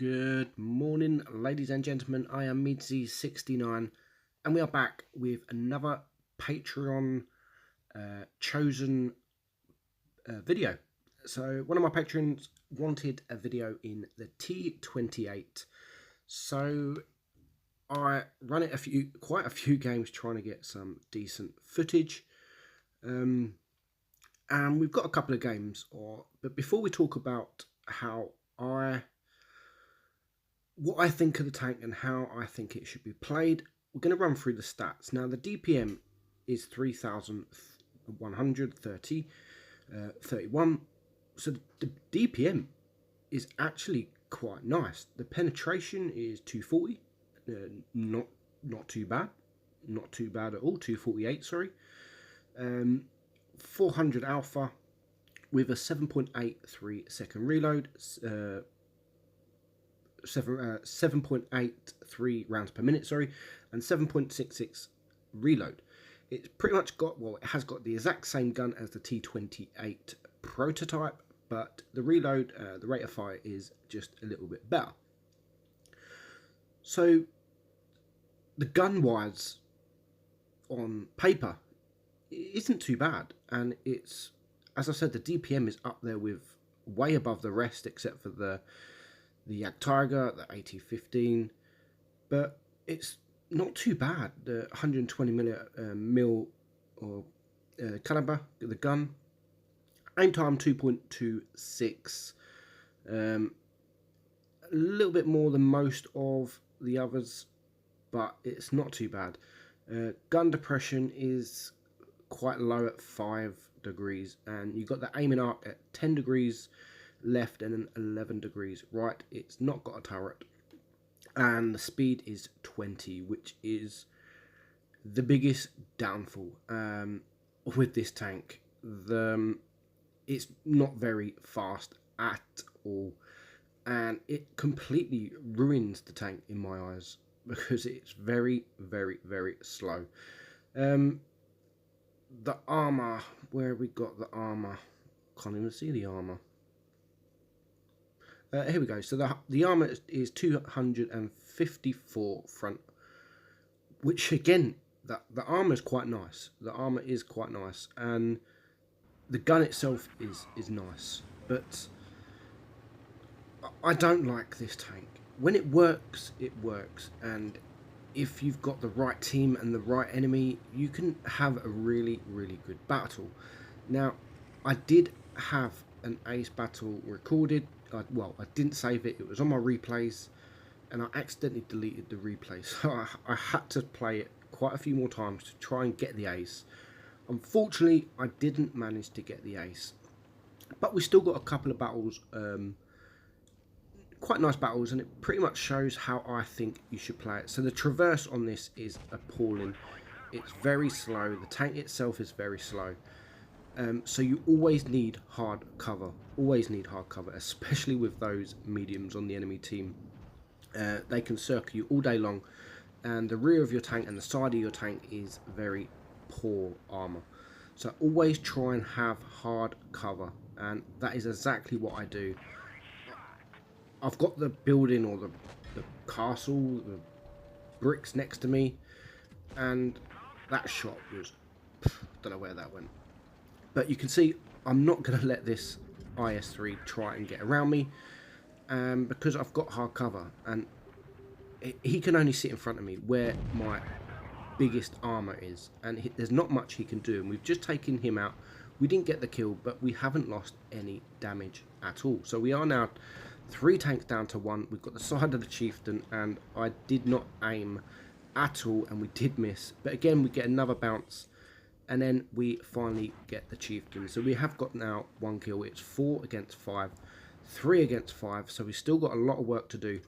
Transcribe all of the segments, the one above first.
Good morning, ladies and gentlemen. I am Midzy69, and we are back with another Patreon chosen video. So, one of my patrons wanted a video in the T28, so I run it quite a few games trying to get some decent footage. And we've got a couple of games, but before we talk about what I think of the tank and how I think it should be played, we're going to run through the stats. Now, the DPM is 3,131, so the DPM is actually quite nice. The penetration is 240, not too bad, not too bad at all. 248, sorry. 400 alpha with a 7.83 second reload. 7.83 rounds per minute, sorry, and 7.66 reload. It's pretty much got, well, it has got the exact same gun as the T28 prototype, but the reload, the rate of fire is just a little bit better. So the gun wise on paper isn't too bad, and it's, as I said, the DPM is up there with way above the rest except for the Yak Tiger, the AT-15, but it's not too bad. The 120 mil caliber, the gun, aim time 2.26, a little bit more than most of the others, but it's not too bad. Gun depression is quite low at 5 degrees, and you've got the aiming arc at 10 degrees left and then 11 degrees right. It's not got a turret, and the speed is 20, which is the biggest downfall with this tank. It's not very fast at all, and it completely ruins the tank in my eyes because it's very, very, very slow. The armor, where we got the armor, can't even see the armor. Here we go. So the armor is 254 front, which again, the armor is quite nice. The armor is quite nice, and the gun itself is nice. But I don't like this tank. When it works, and if you've got the right team and the right enemy, you can have a really, really good battle. Now, I did have an ace battle recorded. I didn't save it. It was on my replays, and I accidentally deleted the replay, so I had to play it quite a few more times to try and get the ace. Unfortunately, I didn't manage to get the ace, but we still got a couple of battles, quite nice battles, and it pretty much shows how I think you should play it. So the traverse on this is appalling. It's very slow. The tank itself is very slow. So you always need hard cover, especially with those mediums on the enemy team. They can circle you all day long, and the rear of your tank and the side of your tank is very poor armor. So always try and have hard cover, and that is exactly what I do. I've got the building or the castle, the bricks next to me, and that shot was, don't know where that went. But you can see I'm not going to let this IS-3 try and get around me, because I've got hard cover, and he can only sit in front of me where my biggest armor is, and there's not much he can do. And we've just taken him out. We didn't get the kill, but we haven't lost any damage at all. So we are now 3 tanks down to 1. We've got the side of the chieftain, and I did not aim at all, and we did miss. But again, we get another bounce, and then we finally get the chieftain. So we have got now 1 kill. It's 4 against 5, 3 against 5. So we've still got a lot of work to do.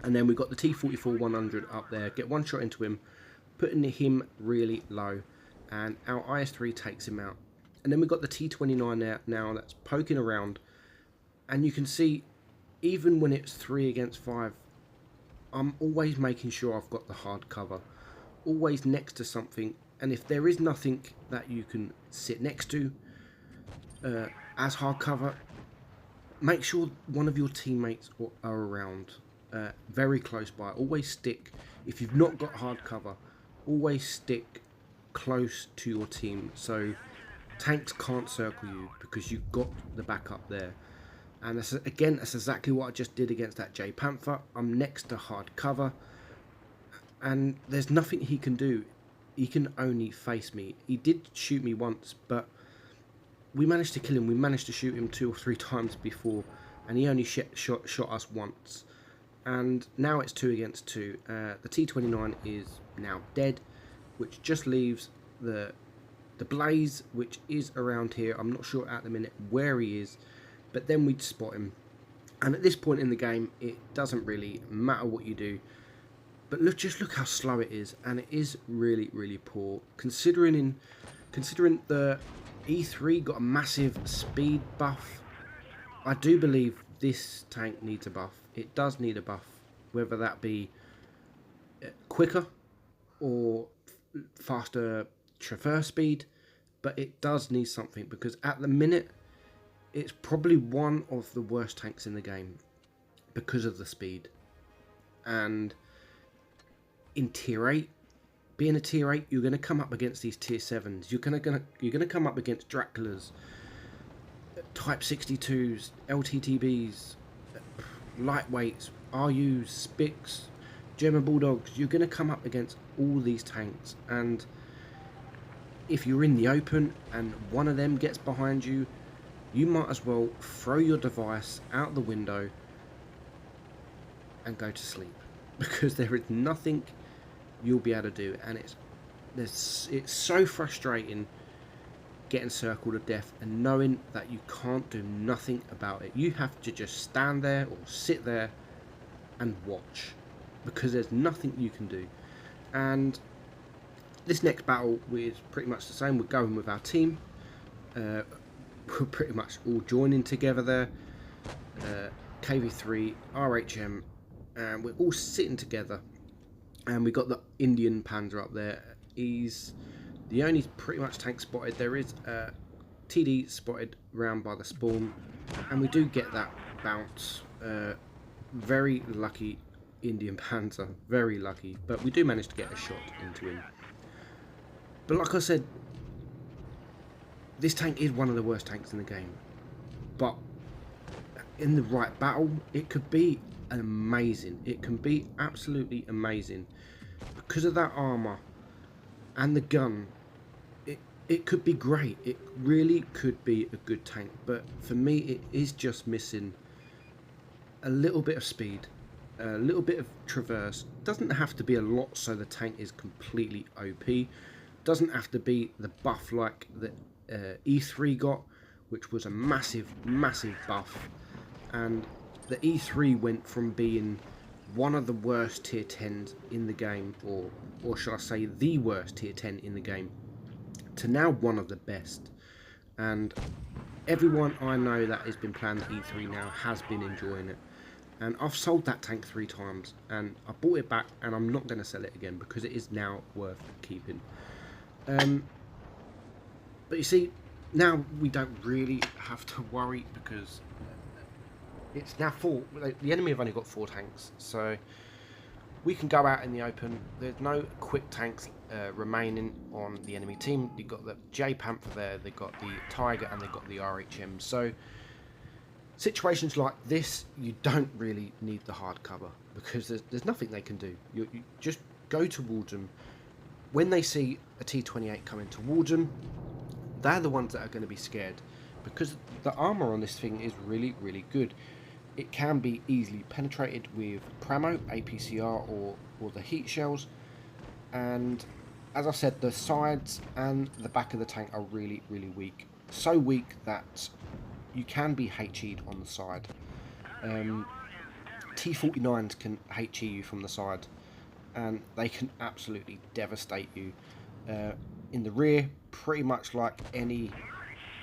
And then we've got the T44 100 up there. Get 1 shot into him, putting him really low. And our IS-3 takes him out. And then we've got the T29 there now that's poking around. And you can see, even when it's 3 against 5, I'm always making sure I've got the hard cover. Always next to something. And if there is nothing that you can sit next to as hard cover, make sure one of your teammates are around, very close by. Always stick, if you've not got hard cover, always stick close to your team so tanks can't circle you, because you've got the backup there. And that's, again, that's exactly what I just did against that J Panther. I'm next to hard cover, and there's nothing he can do. He can only face me. He did shoot me once, but we managed to kill him. We managed to shoot him 2 or 3 times before, and he only shot us once. And now it's 2 against 2. The T29 is now dead, which just leaves the Blaze, which is around here. I'm not sure at the minute where he is, but then we'd spot him. And at this point in the game, it doesn't really matter what you do. But just look how slow it is, and it is really, really poor. Considering the E3 got a massive speed buff, I do believe this tank needs a buff. It does need a buff, whether that be quicker or faster traverse speed, but it does need something, because at the minute it's probably one of the worst tanks in the game because of the speed. And in tier 8, being a tier 8, you're going to come up against these tier 7s. You're going to come up against Draculas, Type 62s, LTTBs, lightweights, RUs, Spics, German Bulldogs. You're going to come up against all these tanks, and if you're in the open and one of them gets behind you, you might as well throw your device out the window and go to sleep, because there is nothing you'll be able to do. And it's so frustrating getting circled to death and knowing that you can't do nothing about it. You have to just stand there or sit there and watch, because there's nothing you can do. And this next battle is pretty much the same. We're going with our team. We're pretty much all joining together there. KV3, RHM, and we're all sitting together. And we got the Indian Panzer up there. He's the only pretty much tank spotted. There is a TD spotted round by the spawn, and we do get that bounce. Very lucky Indian Panzer, very lucky, but we do manage to get a shot into him. But like I said, this tank is one of the worst tanks in the game, but in the right battle, it could be amazing. It can be absolutely amazing because of that armour and the gun. It could be great. It really could be a good tank, but for me it is just missing a little bit of speed, a little bit of traverse. Doesn't have to be a lot so the tank is completely OP. Doesn't have to be the buff like the E3 got, which was a massive buff. And the E3 went from being one of the worst tier 10s in the game, or should I say the worst tier 10 in the game, to now one of the best. And everyone I know that has been playing the E3 now has been enjoying it. And I've sold that tank 3 times, and I bought it back, and I'm not going to sell it again because it is now worth keeping. But you see, now we don't really have to worry, because it's now 4. The enemy have only got 4 tanks, so we can go out in the open. There's no quick tanks remaining on the enemy team. You've got the J Panther there, they've got the Tiger, and they've got the RHM. So situations like this, you don't really need the hard cover, because there's nothing they can do. You just go towards them. When they see a T28 coming towards them, they're the ones that are going to be scared, because the armour on this thing is really, really good. It can be easily penetrated with Pramo, APCR, or the heat shells. And as I said, the sides and the back of the tank are really, really weak. So weak that you can be HE'd on the side. T29s can HE you from the side, and they can absolutely devastate you. In the rear, pretty much like any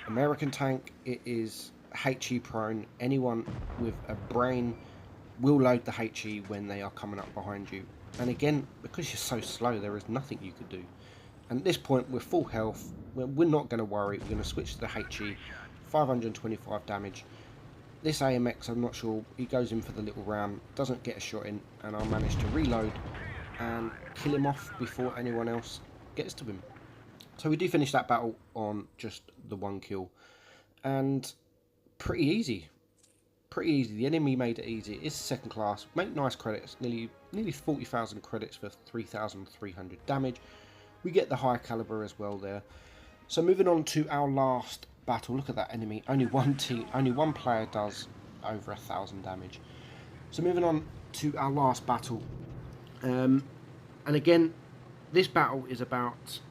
American tank, it is HE prone. Anyone with a brain will load the HE when they are coming up behind you. And again, because you're so slow, there is nothing you could do. And at this point, we're full health. We're not going to worry. We're going to switch to the HE, 525 damage. this AMX, I'm not sure, he goes in for the little round, doesn't get a shot in, and I manage to reload and kill him off before anyone else gets to him. So we do finish that battle on just the 1 kill, and pretty easy. Pretty easy. The enemy made it easy. It's second class. Make nice credits. Nearly 40,000 credits for 3,300 damage. We get the high caliber as well there. So moving on to our last battle. Look at that enemy. Only one player does over 1,000 damage. So moving on to our last battle. And again, this battle is about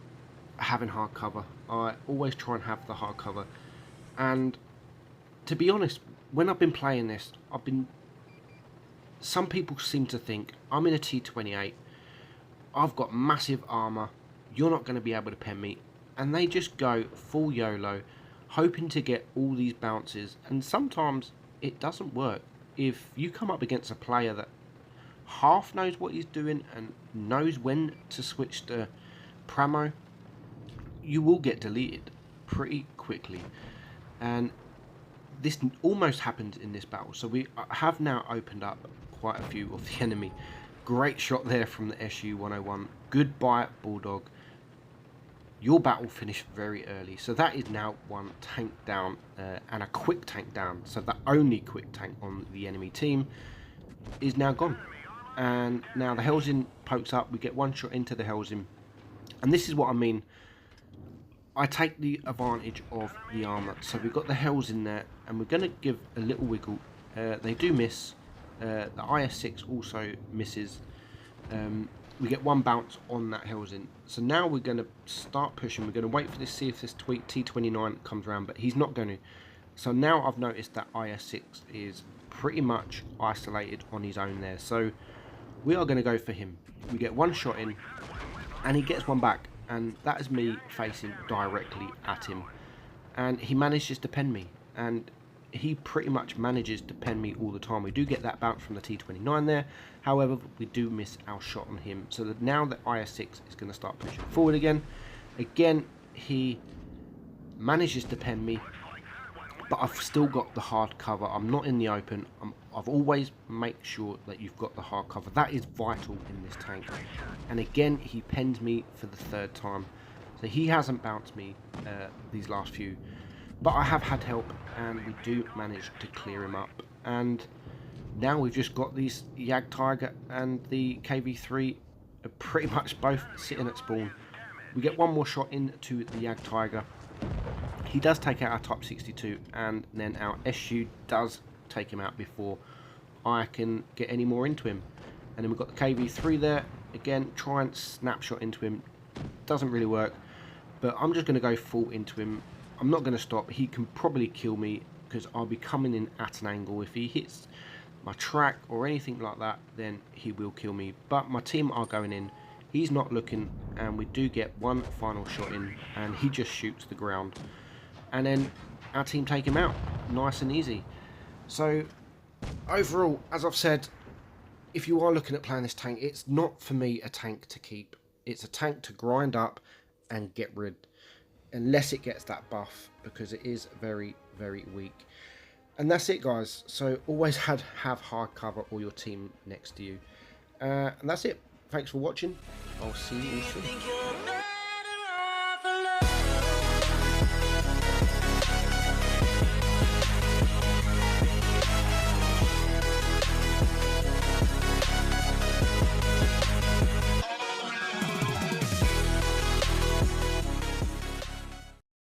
having hard cover. I always try and have the hard cover. And to be honest, when I've been playing this, some people seem to think I'm in a T28, I've got massive armour, you're not going to be able to pen me, and they just go full YOLO, hoping to get all these bounces, and sometimes it doesn't work. If you come up against a player that half knows what he's doing and knows when to switch to Pramo, you will get deleted pretty quickly. And this almost happened in this battle. So we have now opened up quite a few of the enemy. Great shot there from the SU-101. Goodbye, Bulldog. Your battle finished very early. So that is now one tank down and a quick tank down. So the only quick tank on the enemy team is now gone. And now the Helsing pokes up. We get one shot into the Helsing. And this is what I mean. I take the advantage of the armour. So we've got the Hells in there, and we're going to give a little wiggle. They do miss. The IS-6 also misses. We get one bounce on that Helsing. So now we're going to start pushing. We're going to wait for this, see if this T29 comes around, but he's not going to. So now I've noticed that IS-6 is pretty much isolated on his own there. So we are going to go for him. We get one shot in, and he gets one back. And that is me facing directly at him, and he manages to pen me, and he pretty much manages to pen me all the time. We do get that bounce from the T29 there, however we do miss our shot on him. So that now the IS-6 is going to start pushing forward again. He manages to pen me, but I've still got the hard cover. I'm not in the open. I've always make sure that you've got the hard cover. That is vital in this tank. And again, he penned me for the 3rd time. So he hasn't bounced me these last few. But I have had help, and we do manage to clear him up. And now we've just got these Yag Tiger and the KV3 are pretty much both sitting at spawn. We get one more shot into the Yag Tiger. He does take out our Type 62, and then our SU does take him out before I can get any more into him. And then we've got the KV3 there. Again, try and snapshot into him. Doesn't really work, but I'm just going to go full into him. I'm not going to stop. He can probably kill me because I'll be coming in at an angle. If he hits my track or anything like that, then he will kill me. But my team are going in. He's not looking, and we do get one final shot in, and he just shoots the ground. And then our team take him out. Nice and easy. So, overall, as I've said, if you are looking at playing this tank, it's not for me a tank to keep. It's a tank to grind up and get rid. Unless it gets that buff, because it is very, very weak. And that's it, guys. So, always have hard cover or your team next to you. And that's it. Thanks for watching. I'll see you soon.